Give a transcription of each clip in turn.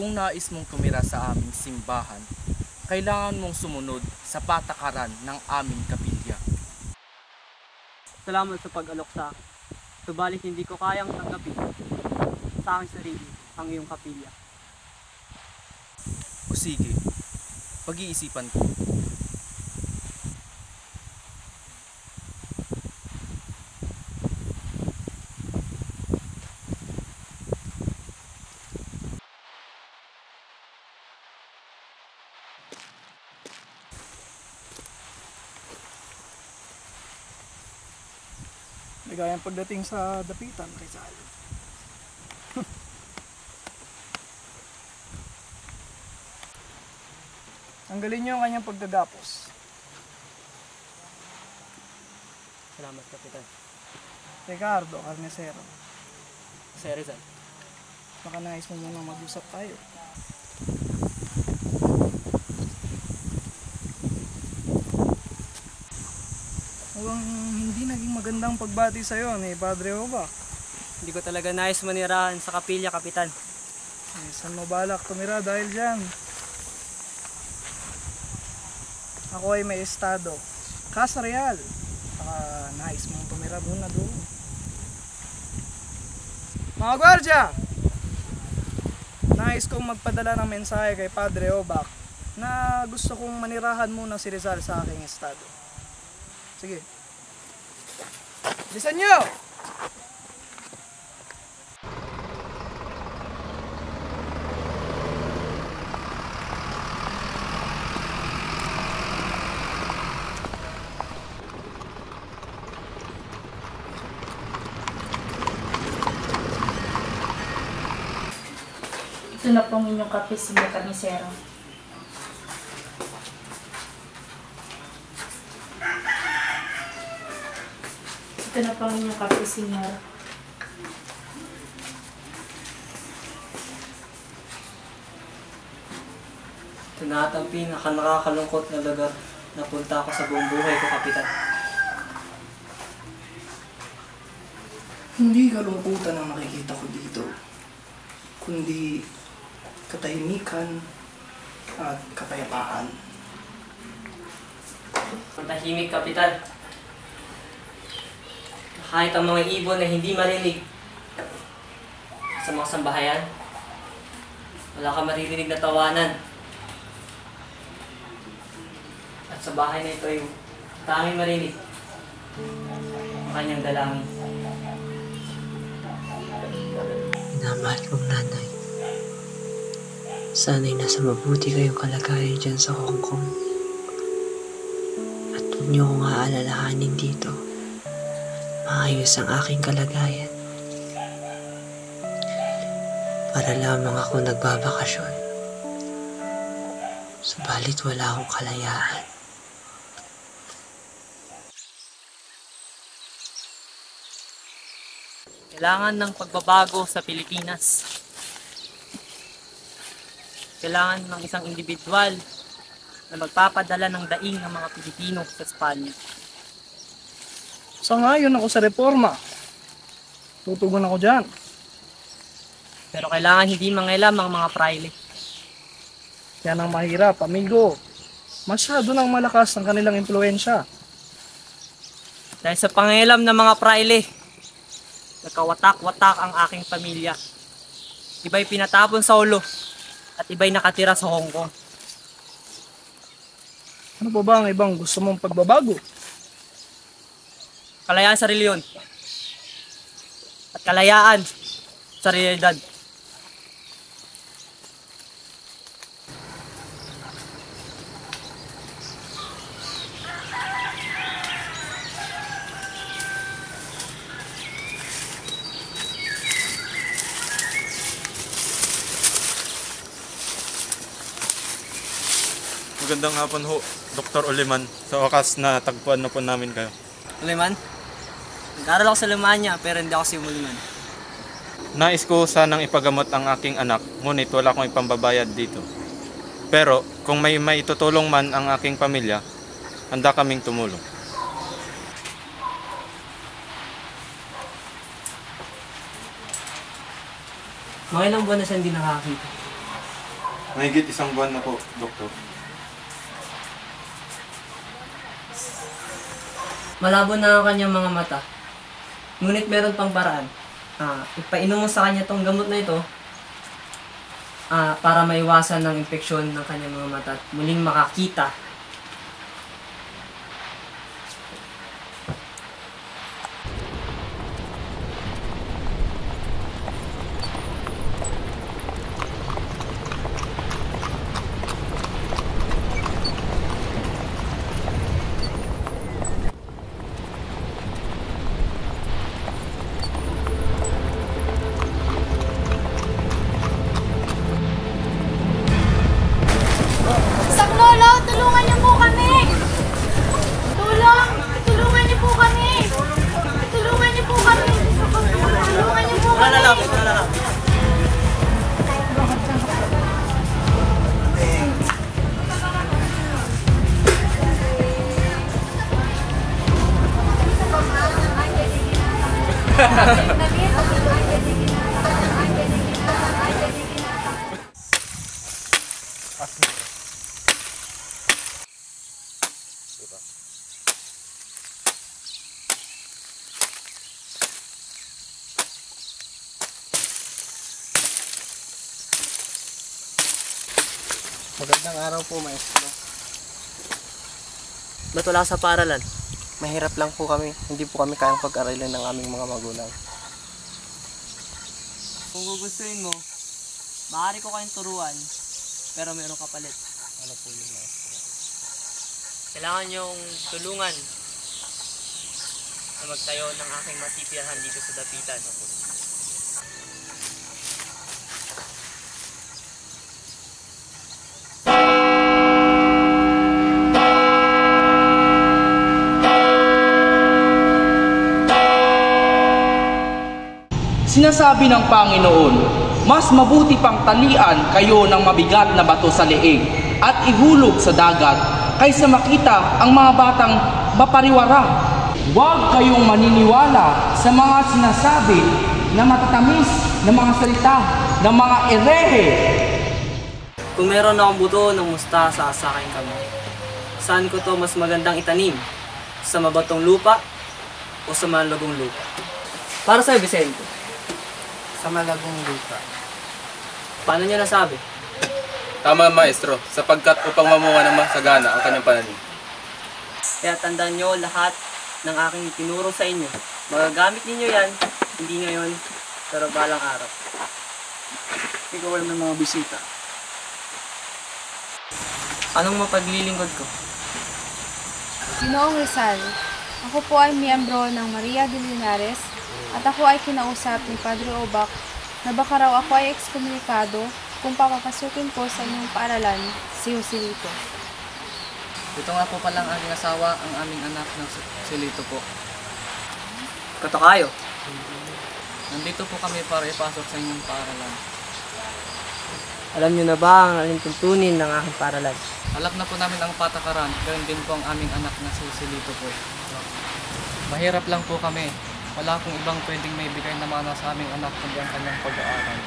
kung nais mong tumira sa aming simbahan, kailangan mong sumunod sa patakaran ng aming kapilya. Salamat sa pag-alok sa akin. Subalit hindi ko kayang tanggapin sa aking sarili ang iyong kapilya. O sige, pag-iisipan ko. Ligayang pagdating sa dapitan, Rizal. Tanggalin niyo ang kanyang pagkagapos. Salamat, Kapitan. Ricardo Carnicero, Sir Rizal. baka nais mo muna mag-usap tayo. Mukhang hindi naging magandang pagbati sa'yo ni Padre Obak. Hindi ko talaga nais manirahan sa kapilya, Kapitan. Saan mo balak tumira dahil dyan? Ako ay may estado. Casa Real. Baka nais mong tumira doon na doon. Mga gwardya! Nais kong magpadala ng mensahe kay Padre Obak na gusto kong manirahan muna si Rizal sa aking estado. Sige. Bilisan nyo! Ito na pong inyong kape, Senyor Carnicero. Ito na pong inyong kape, Senyor. Ito na at ang pinaka-nakakalungkot na lugar na punta ako sa buong buhay ko, Kapitan. Hindi kalungkutan ang nakikita ko dito, kundi katahimikan at kapayapaan. Matahimik, Kapitan. Kahit ang mga ibon na hindi marinig sa mga sambahayan, wala kang maririnig na tawanan. At sa bahay na ito ay tanging marinig ang kanyang dalangin. Minamahal kong nanay, sana'y nasa mabuti kayong kalagayan dyan sa Hong Kong. At huwag niyo kong aalalahanin dito. Maayos ang aking kalagayan. Para lamang ako nagbabakasyon. Subalit wala akong kalayaan. Kailangan ng pagbabago sa Pilipinas. Kailangan ng isang individual na magpapadala ng daing ng mga Pilipino sa Espanya. Sangayon ako sa reforma. Tutugon ako dyan. Pero kailangan hindi mangailam ang mga praile. Yan ang mahirap, amigo. Masyado nang malakas ang kanilang impluensya. Dahil sa pangailam ng mga praile, nagkawatak-watak ang aking pamilya. Iba'y pinatapon sa ulo at iba'y nakatira sa Hong Kong. Ano pa ba ang ibang gusto mong pagbabago? Kalayaan sa reliyon at kalayaan sa realidad. Magandang hapon ho, Dr. Uliman. Sa wakas na tagpuan na po namin kayo. Uliman? Nag-aral ako sa Alemanya pero hindi ako si Uliman. Nais ko sanang ipagamot ang aking anak, ngunit wala akong ipambabayad dito. Pero kung may maitutulong man ang aking pamilya, handa kaming tumulong. Mga ilang buwan na siya hindi nakakita. Mahigit 1 buwan na po, Doktor. Malabo na ang kanyang mga mata. Ngunit meron pang paraan. Ipainom mo sa kanya tong gamot na ito para maiwasan ng infeksyon ng kanyang mga mata at muling makakita. Saklolo, tulungan niyo po kami! Tulong! Tulungan niyo po kami! Tulungan niyo po kami! Tulungan niyo po kami! Magandang araw po, Maestro. Ba't wala sa paaralan? Mahirap lang po kami. Hindi po kami kayang pag-aralin ng aming mga magulang. Kung gugustuhin mo, maaari ko kayong turuan, pero meron kapalit. Ano po yun, Maestro? Kailangan niyong tulungan na magtayo ng aking matitirahan dito sa dapitan. Sinasabi ng Panginoon, mas mabuti pang talian kayo ng mabigat na bato sa leeg at ihulog sa dagat kaysa makita ang mga batang mapariwara. Huwag kayong maniniwala sa mga sinasabi na matatamis na mga salita ng mga erehe. Kung meron akong buto ng mustasa sa aking kamay, saan ko to mas magandang itanim? Sa mabatong lupa o sa malagong lupa? Para sa'yo, Vicente, Sa malagong lupa. paano niya nasabi? Tama, Maestro, sapagkat upang mamunga ng masagana ang kanyang pananim. Kaya tandaan nyo lahat ng aking tinuro sa inyo. Magagamit ninyo yan, hindi ngayon, pero balang araw. Ikaw ay may mga bisita. Anong mapaglilingkod ko? Ginoong Rizal, ako po ay miyembro ng Maria de Linares at ako ay kinausap ni Padre Obac na baka raw ako ay ekskomunikado kung papapasukin ko sa inyong paaralan si Joselito. Ito nga po palang aking asawa, ang aming anak ng Joselito po. Katokayo. Nandito po kami para ipasok sa inyong paaralan. Alam nyo na ba ang aling tuntunin ng aking paaralan? Alam na po namin ang patakaran, ganoon din po ang aming anak na si Joselito po. Mahirap lang po kami. Wala akong ibang pwedeng may bigay na mana sa aming anak kundi ang kanyang pag-aaral.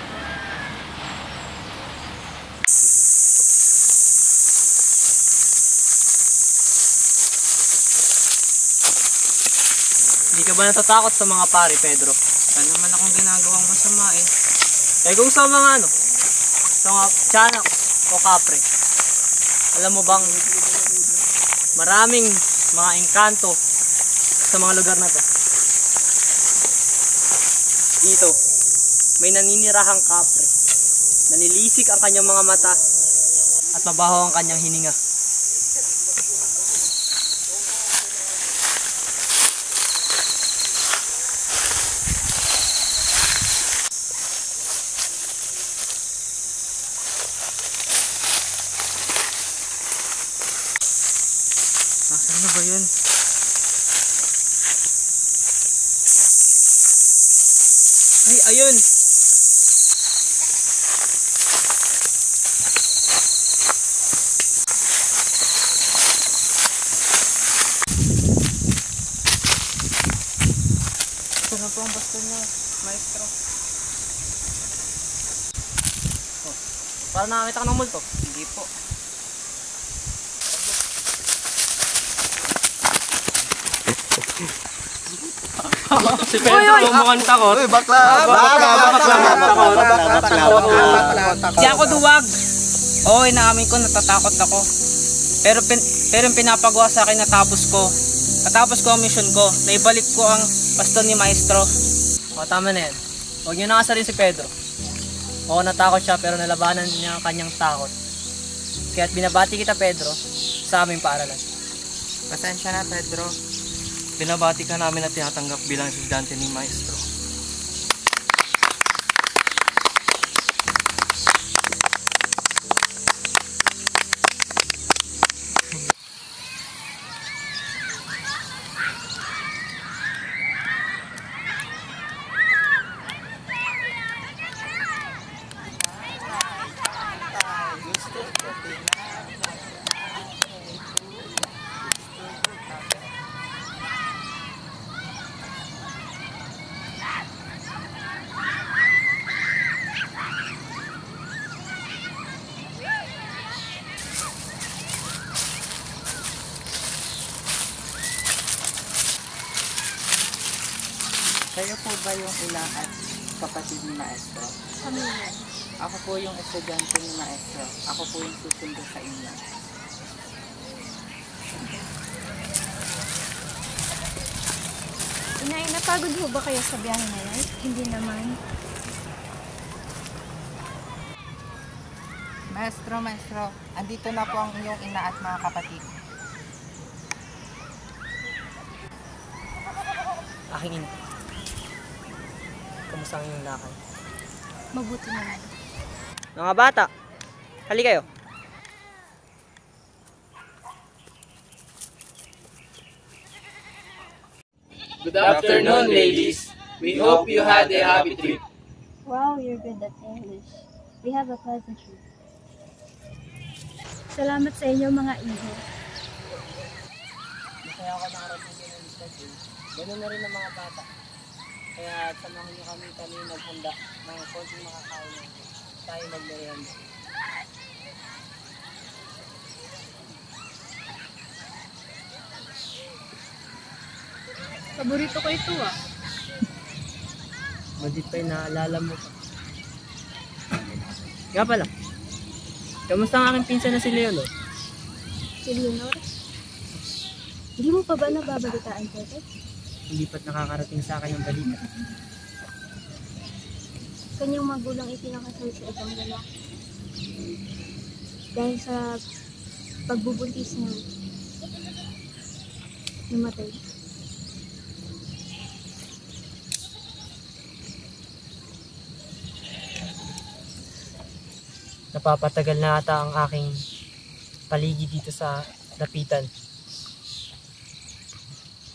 Hindi ka ba natatakot sa mga pari, Pedro? Wala naman akong ginagawang masama eh. Eh kung sa mga sa mga tiyanak o kapre, alam mo bang maraming mga engkanto sa mga lugar na to? Dito, may naninirahang kapre. Nanilisik ang kanyang mga mata at mabaho ang kanyang hininga. Nasaan na ba yun? Ay, ayun! Ito na po ang basto niya, maestro. Para nakakita ka ng multo. Hindi po. Si Pedro, mukhang takot. Di ako duwag. Oo, inaamin ko, natatakot ako. Pero yung pinapagawa sa akin natapos ko ang mission ko. Naibalik ko ang baston ni Maestro. O, tama na yan. Huwag niyo nakasarin si Pedro. Oo, natakot siya pero nalabanan niya ang kanyang takot. Kaya't binabati kita, Pedro, sa aming paaralan. Pasensya na, Pedro. Binabati ka namin at tinatanggap bilang estudyante ni Maestro. Kayo po ba yung ilang at kapatid ni Maestro? Kami na. Ako po yung estudyante ni Maestro. Ako po yung susundo sa inyo. Inay, napagod ho ba kayo sa biyahe na yan? Hindi naman. Maestro, andito na po ang iyong ina at mga kapatid. Aking ina. Kamusta ang iyong lakad? Mabuti naman. Mga bata, hali kayo. Good afternoon, ladies. We hope you had a happy trip. Wow, you're good at English. We have a pleasant trip. Salamat sa inyo mga iho. Masaya ako nakarating din ng schedule. Ganun na rin ang mga bata. Kaya samahan niyo kami maghanda ng konting makakain natin. Tayo magmerienda. Paborito ko ito ah. Madit pa yung naalala mo pa. Nga pala, kamusta ang aking pinsan na si Leonor? Si Leonor? Hindi mo pa ba nababalitaan, Pepe? Hindi pa't nakakarating sa akin ang balita. Kanyang magulang ipinakasal sa ibang lalaki. Dahil sa pagbubuntis niya, namatay. Napapatagal na ata ang aking paligid dito sa lapitan.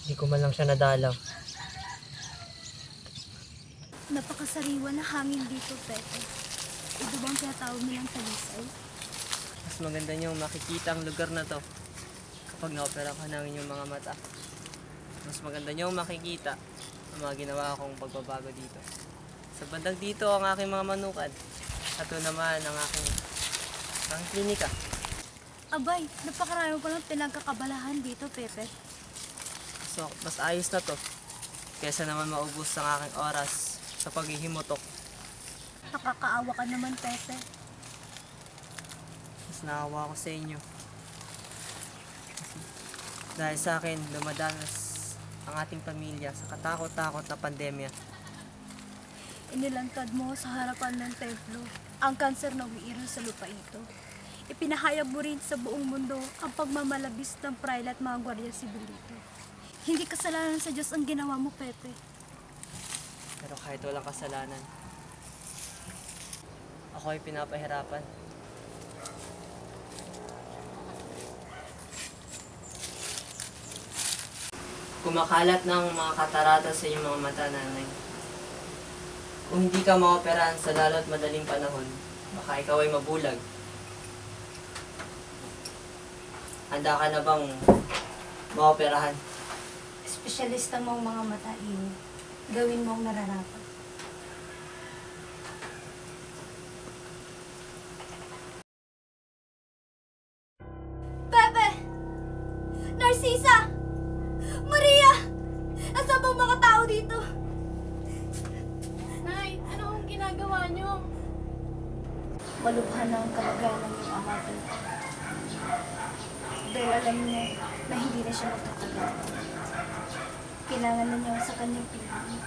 Hindi ko man lang siya nadalaw. Napakasariwa na hangin dito, Pepe. Ito bang tinatawag nilang talisay? Mas maganda niyong makikita ang lugar na to kapag na-opera ka ng inyong mga mata. Mas maganda niyong makikita ang mga ginawa kong pagbabago dito. Sa bandang dito ang aking mga manukan. At ito naman ang aking klinika. Abay, napakarami ko lang pinagkakabalahan dito, Pepe. So, mas ayos na to kaysa naman maubos ang aking oras sa paghihimutok. Nakakaawa ka naman, Pepe. Mas naawa ako sa inyo. Dahil sa akin, dumadanas ang ating pamilya sa katakot-takot na pandemya. Inilantad mo sa harapan ng templo ang kanser na umiiral sa lupa ito. Ipinahayag mo rin sa buong mundo ang pagmamalabis ng prayle at mga gwardiya sibil dito. Hindi kasalanan sa Diyos ang ginawa mo, Pepe. Pero kahit walang kasalanan, ako ay pinapahirapan. Kumakalat ng mga katarata sa iyong mga mata, nanay. Kung hindi ka maoperahan sa lalo't madaling panahon, baka ikaw ay mabulag. Handa ka na bang maoperahan? Espesyalista mo ang mga mata, iyo. Gawin mo ang nararapat. Narcisa! Maria! Asa bang mga tao dito? Nay, ano ang ginagawa niyo? Malubhan na ang kalagayan ng iyong ama ko. Dahil alam niya na hindi na siya magtatagal. Kailangan na niya sa kanyang pinili.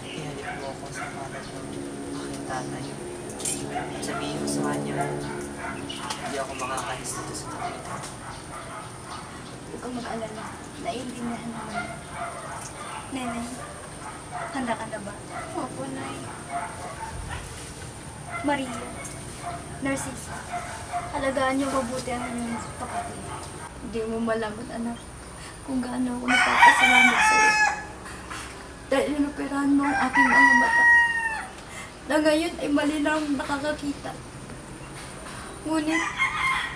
Ihalip mo ako sa palad ng aking tatay. Sabihin mo sa kanya, hindi ako makakalis dito sa takita. Huwag kang mag-alala. Naiintindihan naman. Nenay, handa ka na ba? Opo, Nay. Maria, Narcisa, alagaan niyo mabuti ang inyong kapatid. Hindi mo malaman, anak, kung gaano ako napapasalamat sa iyo. Dahil inoperahan mo ang aking mga mata, na ngayon ay malinaw nakakakita. Ngunit,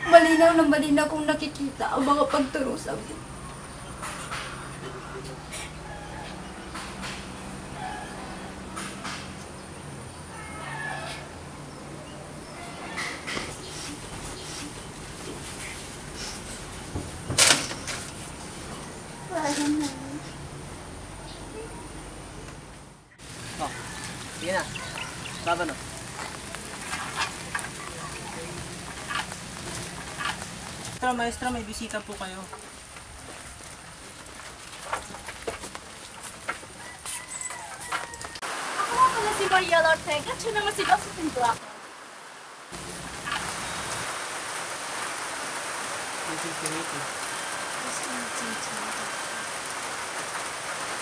malinaw na malinaw kong nakikita ang mga pagturusa mo. Oh, sige na. Laban na. Maestra, may bisita po kayo. Ako nga pala si Maria Ortega, at siya naman si Josephine Black.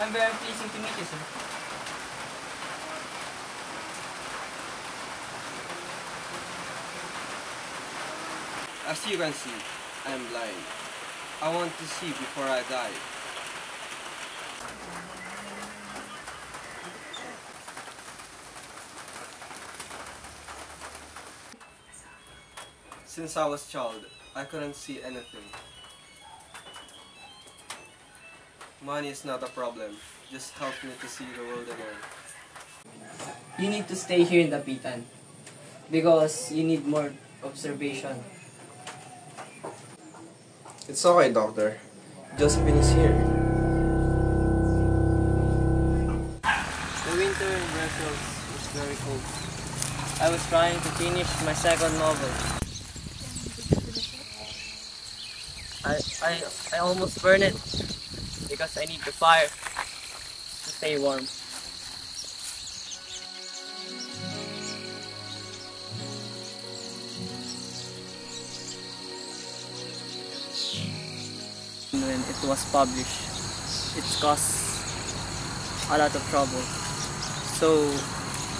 I'm very pleasing to meet you, sir. As you can see, I'm blind. I want to see before I die. Since I was a child, I couldn't see anything. Money is not a problem. Just help me to see the world again. You need to stay here in Dapitan because you need more observation. It's okay, doctor. Josephine is here. The winter in Brussels was very cold. I was trying to finish my second novel. I almost burned it because I need the fire to stay warm. When it was published, it caused a lot of trouble. So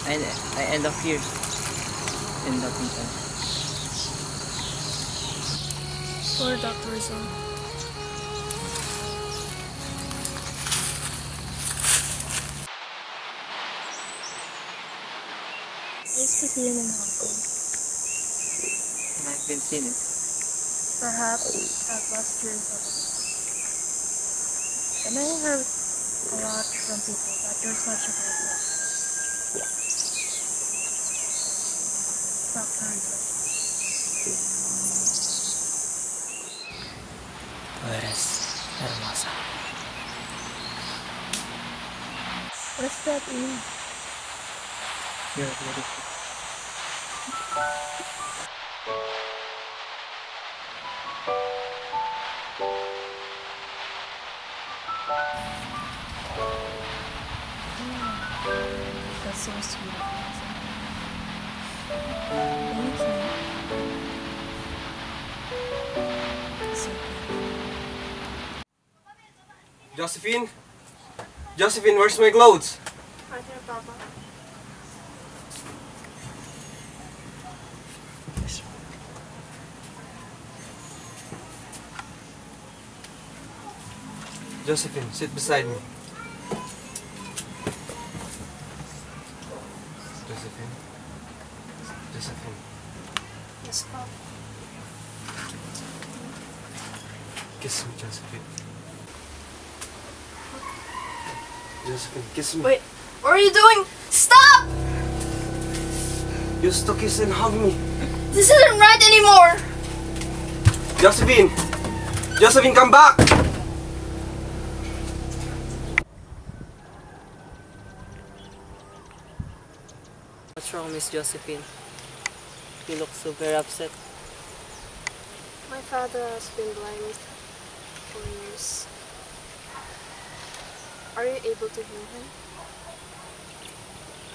I end up here in Dapitan. Poor Dr. Rizal. Nice to see you in Hong Kong. I've been seeing it. Perhaps that was true. And I heard a lot from people that you're such a great man. Dr. Rizal. Eres hermosa. What's that mean? You're beautiful. That's so sweet. Thank you. It's okay. Josephine? Josephine, where's my clothes? Right here, Papa. Josephine, sit beside me. Josephine? Josephine. Yes, Papa. Kiss me, Josephine. Josephine, kiss me. Wait, what are you doing? Stop! You used to kiss and hug me. This isn't right anymore! Josephine! Josephine, come back! What's wrong, Miss Josephine? You look so very upset. My father has been blind for years. Are you able to heal him?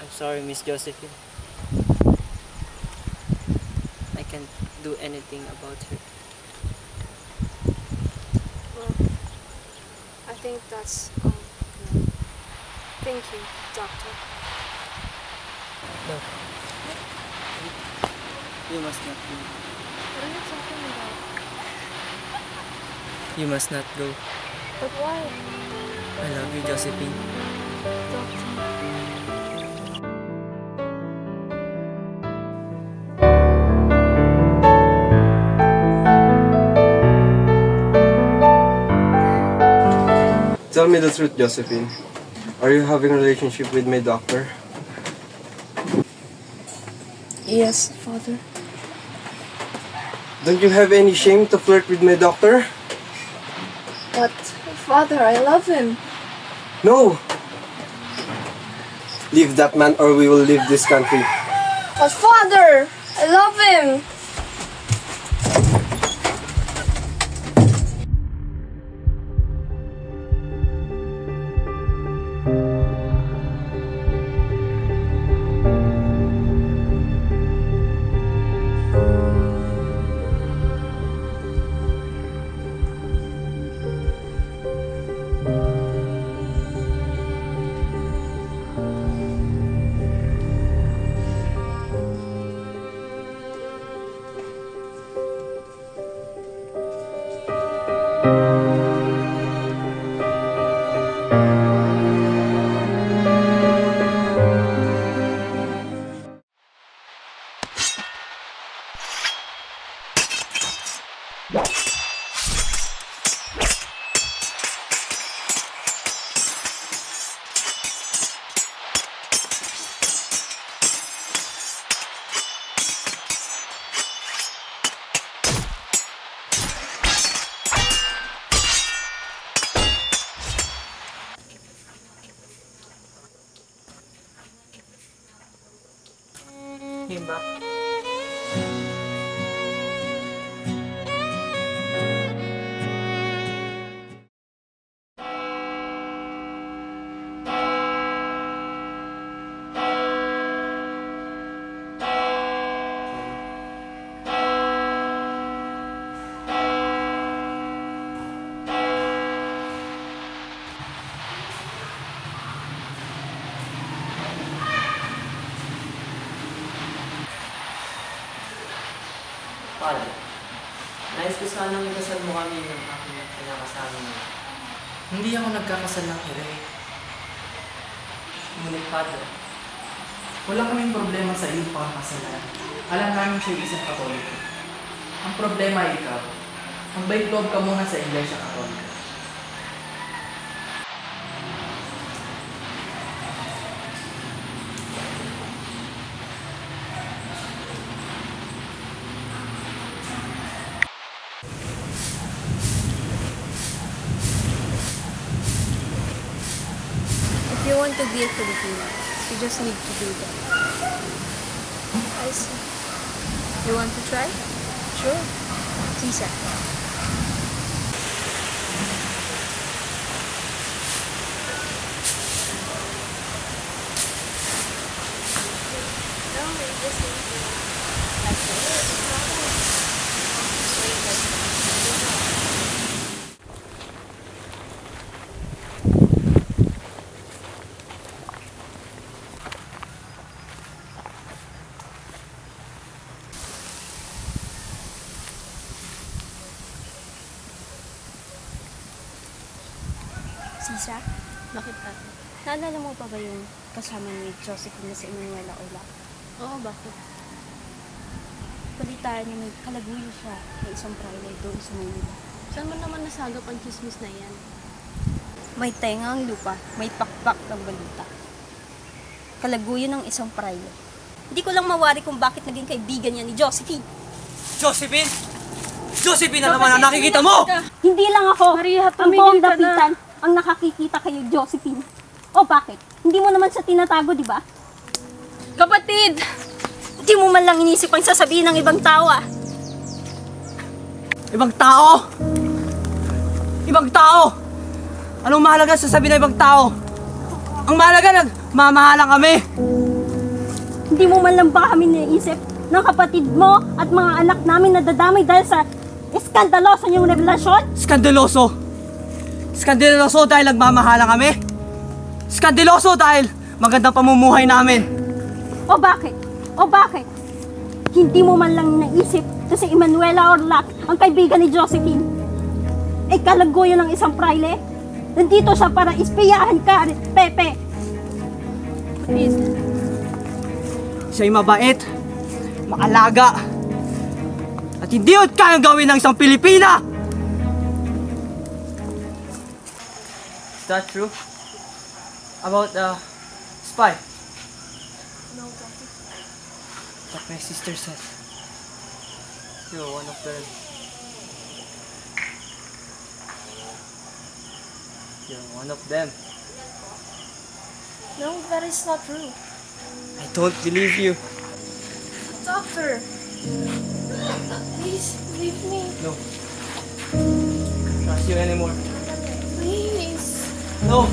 I'm sorry, Miss Josephine. I can't do anything about her. Well, I think that's all. No. Thank you, doctor. No. You must not go. What are you talking about? You must not go. But why? I love you, Josephine. Doctor. Tell me the truth, Josephine. Are you having a relationship with my doctor? Yes, Father. Don't you have any shame to flirt with my doctor? But, Father, I love him. No! Leave that man or we will leave this country. But, Father, I love him. Himba. Padre, nais ko sanang ikasal mo kami ng aking pinakasama mo. Hindi ako nagkakasal ng ere. Ngunit, Padre, Wala kaming problema sa iyong pangkasalan. Alam namin siya isang Katoliko. Ang problema ay ikaw. Magbait loob ka muna sa Iglesia Katolika. If you want to be a Filipino, you just need to do that. I see. You want to try? Sure. Sisa. No, we just need to. Sisa, bakit ate? Naalala mo pa ba yung kasama ni Josephine na si Emanuela Orlac? Oo, bakit? Balitaan niya may kalaguyo siya na isang praile doon sa Manila. Saan mo naman nasagap ang chismis na yan? May tenga ang lupa, may pakpak ng balita. Kalaguyo ng isang praile. Hindi ko lang mawari kung bakit naging kaibigan niya ni Josephine. Josephine! Josephine na naman ang nakikita mo! Hindi lang ako Maria, ang tumigil buong ka na. dapitan ang nakakikita kay Josephine. O bakit? Hindi mo naman siya tinatago, di ba? Kapatid! Hindi mo man lang inisip ang sasabihin ng ibang tao ah. Ibang tao? Ibang tao? Anong mahalaga sa sabi ng ibang tao? Ang mahalaga, nagmamahalan kami. Hindi mo man lang ba kami naisip ng kapatid mo at mga anak namin nadadamay dahil sa iskandaloso niyong revelasyon? Skandaloso. Skandaloso dahil nagmamahalan kami. Skandaloso dahil magandang pamumuhay namin. O bakit? O bakit? Hindi mo man lang naisip na si Emanuela Orlac ang kaibigan ni Josephine. Eh kalaguyo ng isang praile? Nandito siya para ispiyahan ka, Pepe. Please. Siya'y mabait, maalaga, at hindi yun kayang gawin ng isang Pilipina! Is that true? About the spy? No, Daddy. What my sister said. You're one of them. You're one of them. No, that is not true. I don't believe you. Doctor! Please, leave me. No. I don't trust you anymore. Please. No.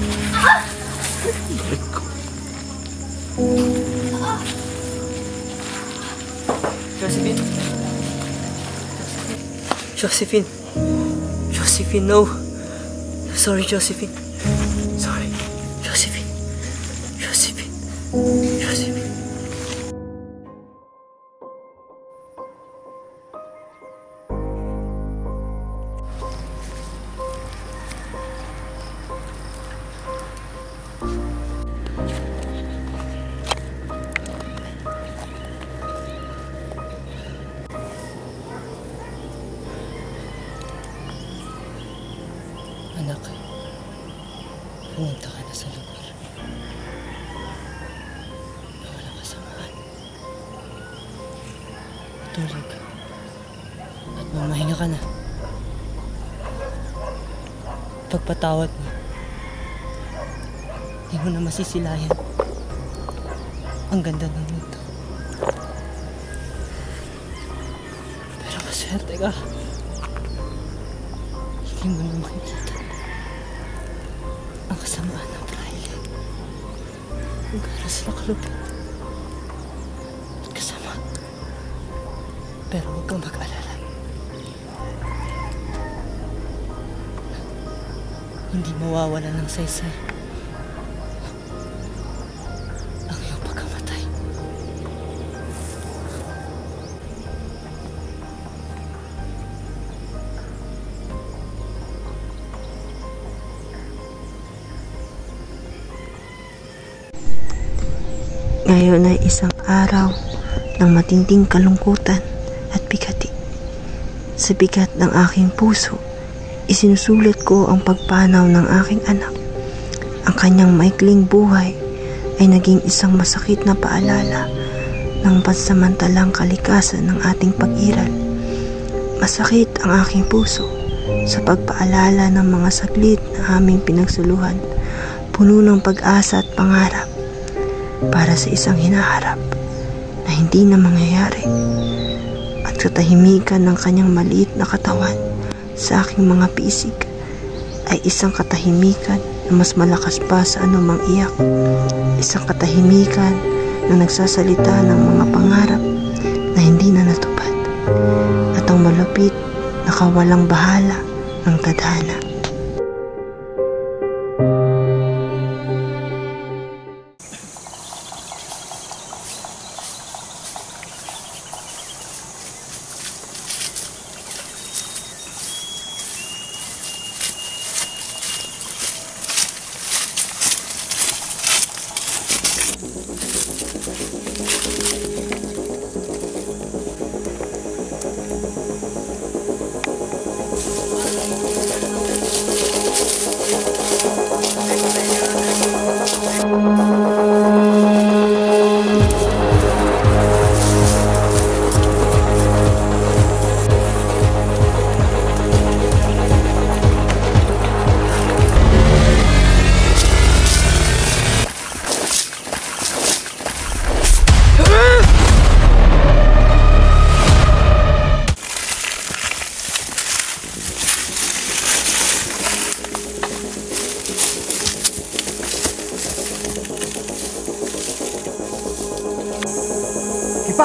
Josephine. Josephine. Josephine, no. Sorry, Josephine. Sorry. Josephine. Josephine. Josephine. Anak, pumunta ka na sa lugar na walang kasamaan. Matulog ka at mamahinga ka na. Pagpatawad mo, hindi mo na masisilayan ang ganda ng mundo. Pero maswerte ka, hindi mo na makikita ang kasamaan ng praile. Kung gano'n sila kalupit at kasama. Pero huwag kang mag-alala. Hindi mawawala ng saysay ang iyong pagkamatay. Ngayon ay isang araw ng matinding kalungkutan at bigati. Sa bigat ng aking puso, isinusulat ko ang pagpanaw ng aking anak. Ang kanyang maikling buhay ay naging isang masakit na paalala ng pansamantalang kalikasan ng ating pag-iral. Masakit ang aking puso sa pagpaalala ng mga saglit na aming pinagsuluhan, puno ng pag-asa at pangarap para sa isang hinaharap na hindi na mangyayari. At sa tahimikan ng kanyang maliit na katawan sa aking mga pisig ay isang katahimikan na mas malakas pa sa anumang iyak. Isang katahimikan na nagsasalita ng mga pangarap na hindi na natupad at ang malupit na kawalang bahala ng tadhana.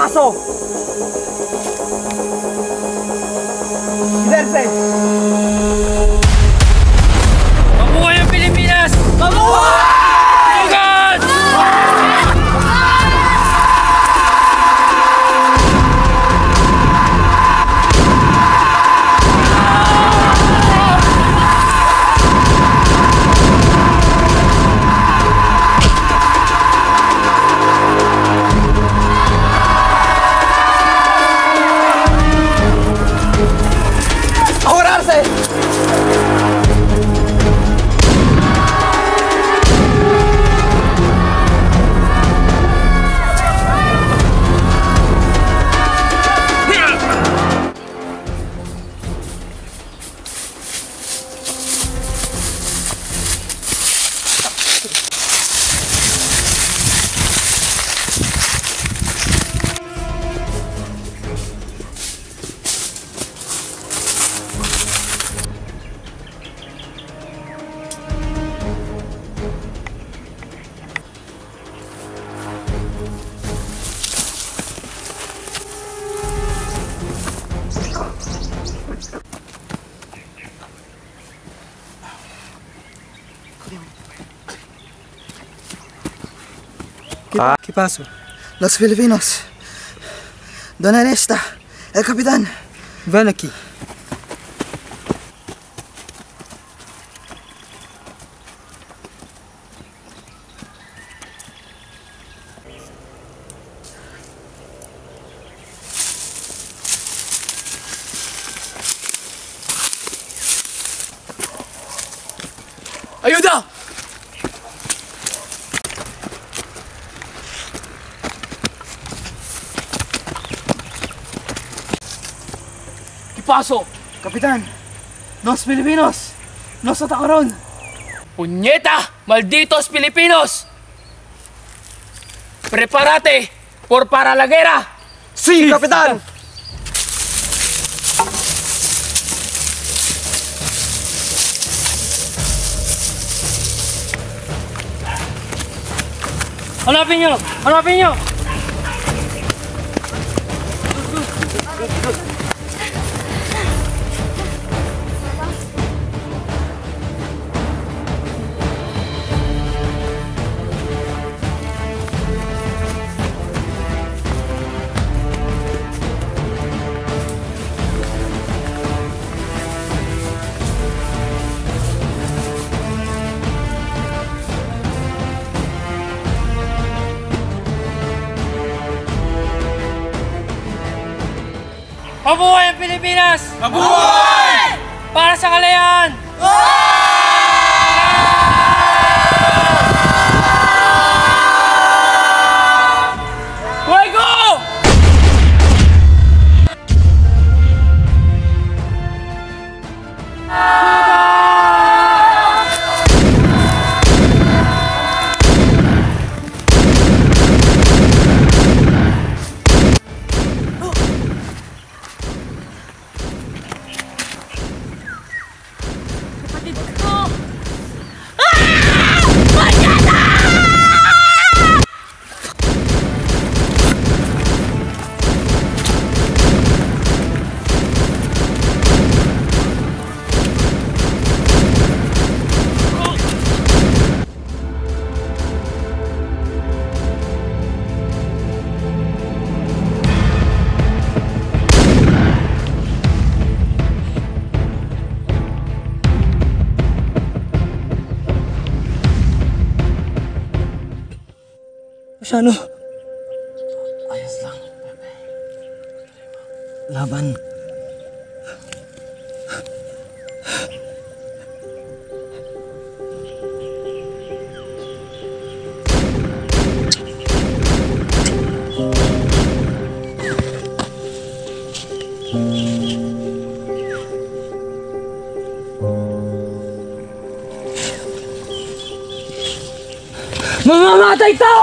Kipaso! Giderse! Mabuhay ang Pilipinas! Mabuhay! Tugan! ¿Qué pasó? Los Filipinos. ¿Dónde está el capitán? Ven aquí. Ayuda! Paso! Kapitan, los Filipinos nos atacaron. Puñeta! ¡Malditos Filipinos! ¡Prepárate por para la guerra! Sí, Kapitan! Hanapin nyo! Hanapin nyo! Mabuhay ang Pilipinas! Mabuhay! Para sa kalayaan! Fuego! Ano? Ayos lang, Pepe. Laban. Mamamatay tao!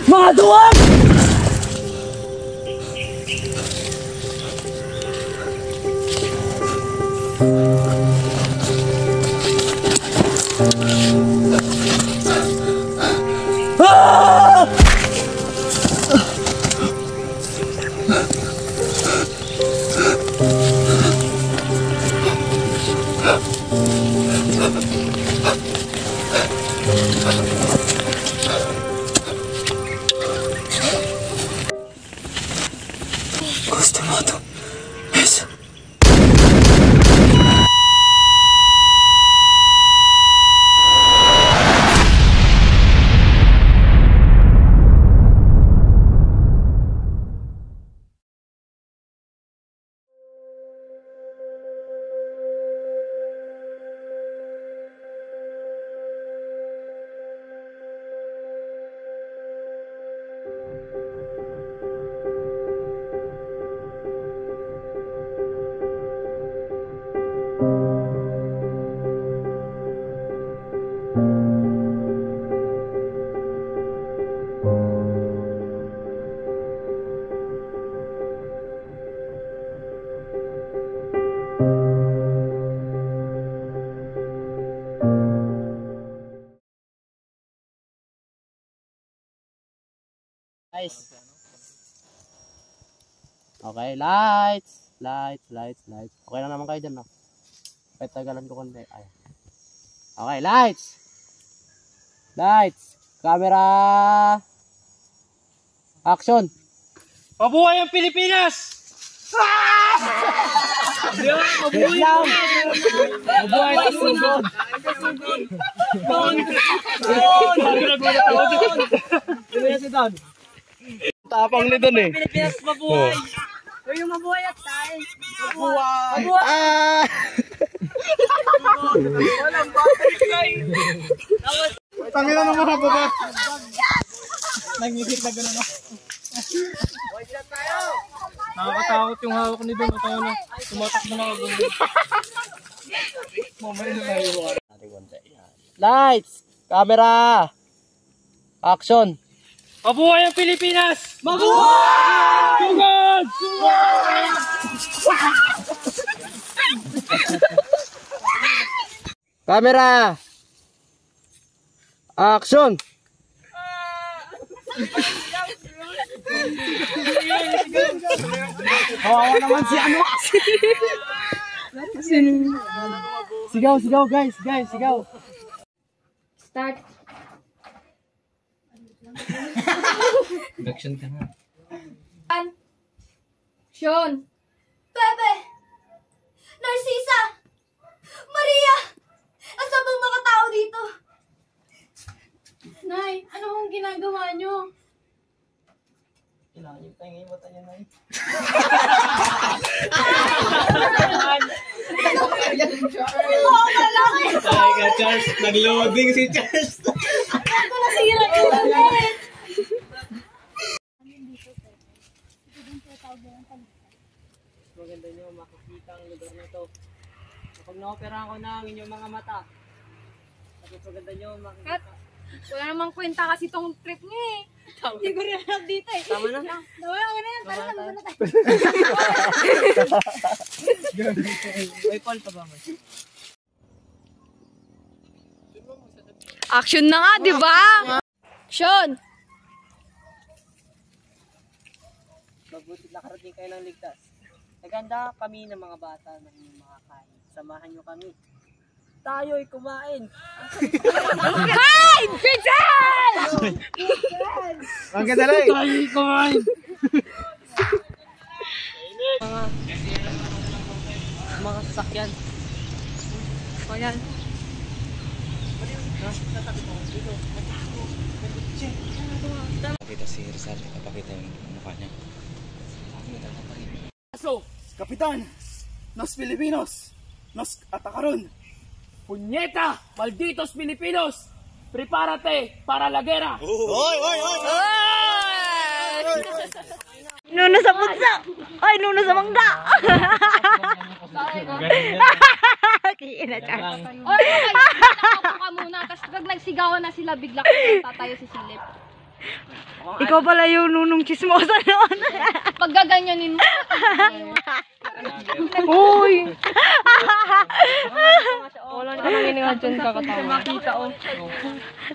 Mga duwag! Nice. Okay, lights. Okay lang naman kayo dyan, no? Kahit tagalan ko konti. Ayan. Okay, lights. Camera. Action. Mabuhay ang Pilipinas! Mabuhay ang sugod! Tapang ni Don eh. Pilipinas, mabuhay! Uy, yung mabuhay at tayo. Mabuhay! Walang batay. Tangina ng mga baba! Nag-isip na gano'n. Nakakatakot yung hawak ni Don. Ito na, tumatakbo na ako. Mamaya na naiwan. Lights. Camera. Action. Mabuhay ang Pilipinas! Mabuhay! Sugod! Camera. Action. Kawawa naman si ano? Sigaw guys, sigaw. Start. Action ka na. Action. Bebe! Narcisa! Maria! Asa bang mga tao dito? Nay, ano kong ginagawa nyo? Kailangan yung tayo ngayon mata niya, Nay. Ay ka, Charles. Nag-loading si Charles. Ako nasira ko ulit. Maganda nyo makikita ang lugar na to. Kapag na-operahan ko na ang inyong mga mata, kapag maganda nyo makikita. Wala namang kwenta kasi tong trip niya eh. Hindi ko rin alam dito eh. Tama na. Wala ka na yan. Tara na, muna tayo. May call pa ba mo? Action na nga, di ba? Action! Mabuti nakarating kayo ng ligtas. Naganda kami ng mga bata ng inyong mga kain. Samahan nyo kami. Tayo'y kumain. Kain! Pizan! Ang ganda lang. Tayo'y kumain. Mga sasakyan. O yan. Pakita si Rizal, ipapakita yung mukha niya. So, Kapitan, nos Filipinos, nos atakaron. Punyeta! Malditos Pilipinos! Prepárate para la guerra! Nuno sa punsa! Ay, nuno sa mangga! Kina Charles. Oy, nakaupo ka muna. Tapos pag nagsigawan na sila, bigla ka tatayo si Silip. Ikaw pala yung nunong chismosa noon. Pag gaganyanin mo. Uy! Wala ka nang iniwan dyan kakatawa. Makita o.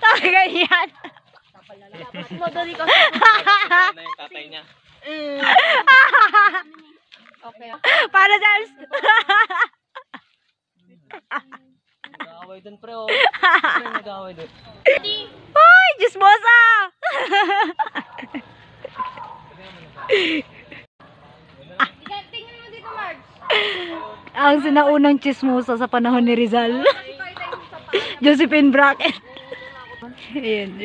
Talaga yan. Madali ka. Ano yung tatay niya? Okay. Para Charles. Nag-aaway dun pre o. Pre nag-aaway dun. Uy! Chismosa! Tingnan mo dito, Marge. Ang sinaunang chismosa sa panahon ni Rizal. Josephine Brackett. Ayan.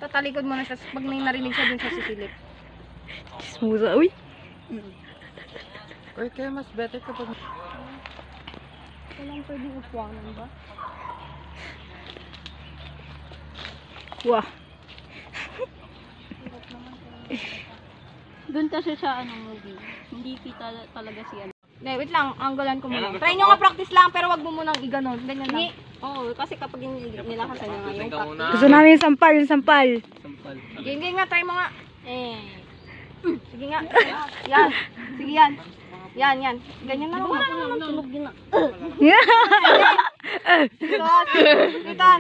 Tatalikod mo na siya pag may narinig siya dun sa si Silip. Chismosa. Uy. Uy, kaya mas better kapag... Walang pwedeng upuanan ba? Wah. Doon kasi sa movie. Hindi kita talaga siya. Wait lang, anggulan ko muna. Try nyo nga practice lang, pero wag mo munang iganon. Ganyan lang. Oo, kasi kapag nilakasan nyo nga yung practice. Gusto namin yung sampal, yung sampal. Game nga, try mo nga. Sige nga. Yan. Sige yan. Yan. Ganyan na naman. Tunog din na.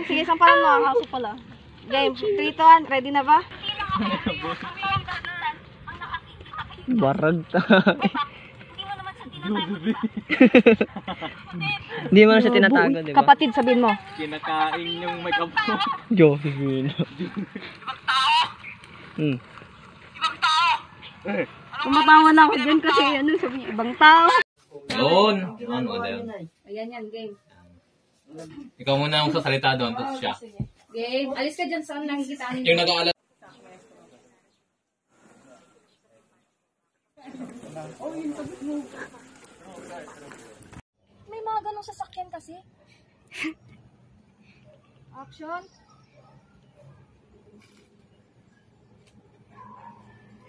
Sige, sampalan mo. Kaso pala. Game, 3 to 1. Ready na ba? Barag tayo. Hindi mo na siya tinatago, di ba? Kapatid, sabihin mo. Kinakain yung make-up mo. Josephine. Ibang tao! Tumatawa na ako dyan kasi sabi ibang tao. Yun! Ano ba yun? Ayan yan, game. Ikaw muna ang sasalita doon, tapos siya. Game, alis ka dyan saan nakikita niyo. Yung nag-aalala. May mga ganong sasakyan kasi. Action.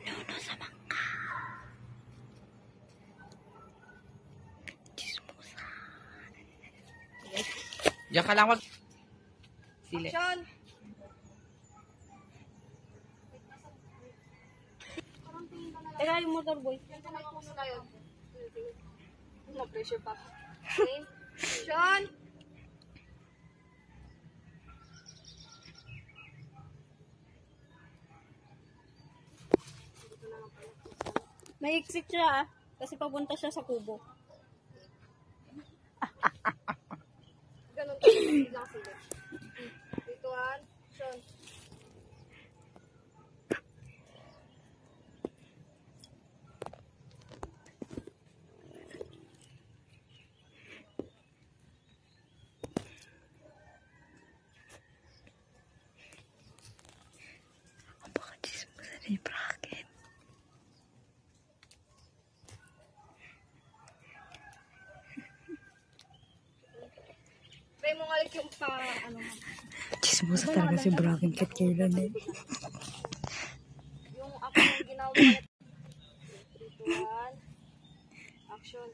Nuno sa mangka. Chismosa. Diyan ka lang mag... Sili. Action. Teka, yung motorboy. Na-pressure pa. Okay. Action. May exit siya kasi papunta siya sa kubo. Ganun ka lang sila. Dito, action. Ni Bracken. Try mo ngalik yung Chismosa talaga si Bracken kahit kailan eh. Yung ako yung ginawa. 3, 2, 1. Action.